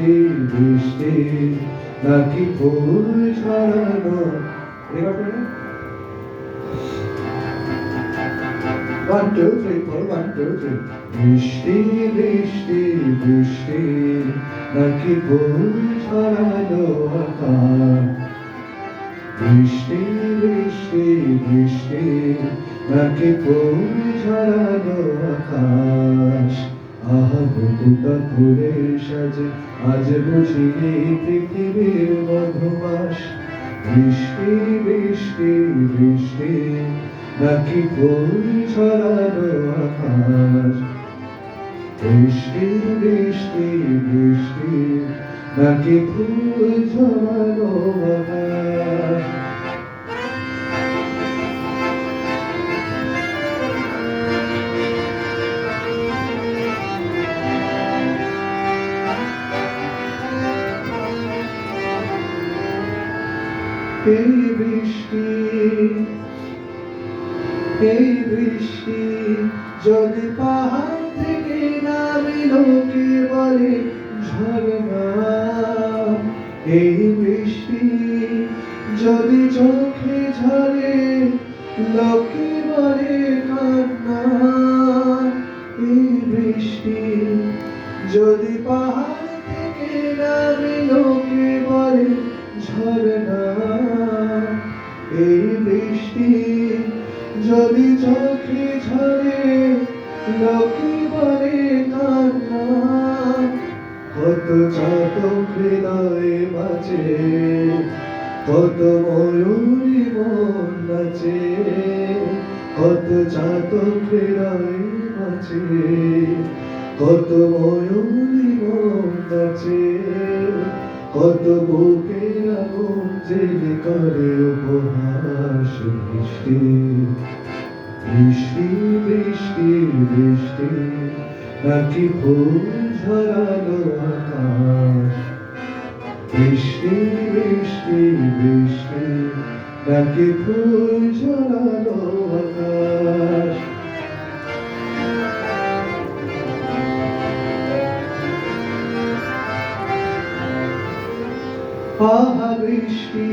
বৃষ্টি বৃষ্টি নাকি ফুল ছড়ানো। One, two, three, four, 1, 2, 3 বৃষ্টি বৃষ্টি বৃষ্টি নাকি ফুল ছড়ানো আকাশ। বৃষ্টি বৃষ্টি বৃষ্টি নাকি ফুল ছড়ানো আকাশ। আহা বুকুটা ফুলের সাজে আজ বুঝি এই পৃথিবীর মধুমাস। বৃষ্টি বৃষ্টি বৃষ্টি নাকি ফুল ছড়ানো আকাশ। বৃষ্টি বৃষ্টি বৃষ্টি নাকি ফুল ছড়ানো আকাশ। এই বৃষ্টি এই বৃষ্টি যদি পাহাড় থেকে নামে লোকে বলে ঝরনা। এই বৃষ্টি যদি চোখে ঝরে লোকে বলে কান্না। এই বৃষ্টি যদি পাহাড় থেকে নামে লোকে বলে ঝরনা। এই বৃষ্টি যদি চোখে ঝরে লোকে বলে কান্না। কত চাতক হৃদয়ে বাঁচে কত ময়ূরী মন নাচে। কত চাতক হৃদয়ে বাঁচে কত ময়ূরী মন নাচে। কত বুকে আগুন জেলে করে উপহাস। বৃষ্টি বৃষ্টি বৃষ্টি বৃষ্টি নাকি ফুল ঝরানো আকাশ। বৃষ্টি বৃষ্টি বৃষ্টি নাকি ফুল ঝরানো আকাশ। আহা বৃষ্টি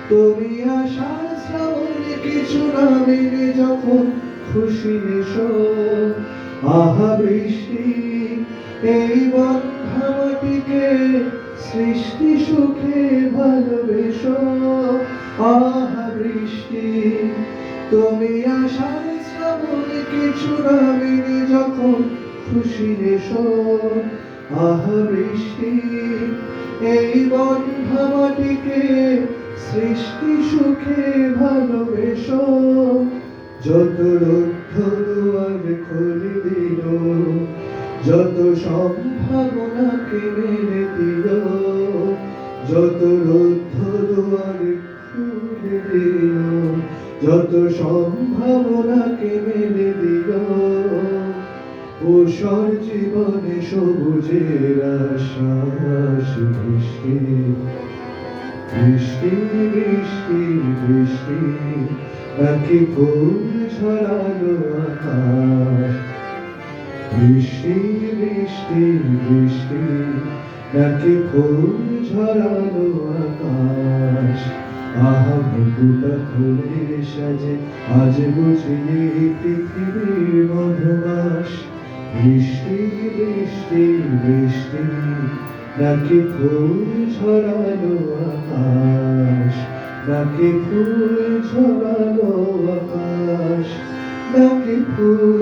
তুমি আসার শ্রাবণে কিছু না মেনে যখন খুশি এসো। আহা বৃষ্টি এই বন্ধা মাটিকে সৃষ্টি সুখে ভালোবেসো। আহা বৃষ্টি তুমি আসার শ্রাবণে কিছু না মেনে যখন খুশি এসো। আহা বৃষ্টি এই বন্ধা মাটিকে সৃষ্টি সুখে ভালোবেসো। যত রুদ্ধ দুয়ার খুলে দিল যত সম্ভাবনাকে মেলে দিল। যত রুদ্ধ দুয়ার খুলে দিল যত সম্ভাবনাকে মেলে দিল। ঊষর জীবনে সবুজের আশ্বাস। বৃষ্টি বৃষ্টি বৃষ্টি বৃষ্টি নাকি ফুল ছড়ানো আকাশ। বৃষ্টি বৃষ্টি বৃষ্টি নাকি ফুল ঝরানো আকাশ। আহা বুকুটা ফুলের সাজে আজ বুঝি এই পৃথিবীর মধুমাস। বৃষ্টি বৃষ্টি বৃষ্টি নাকি ফুল ছড়ানো আকাশ। নাকি ফুল ছড়ানো আকাশ নাকি ফুল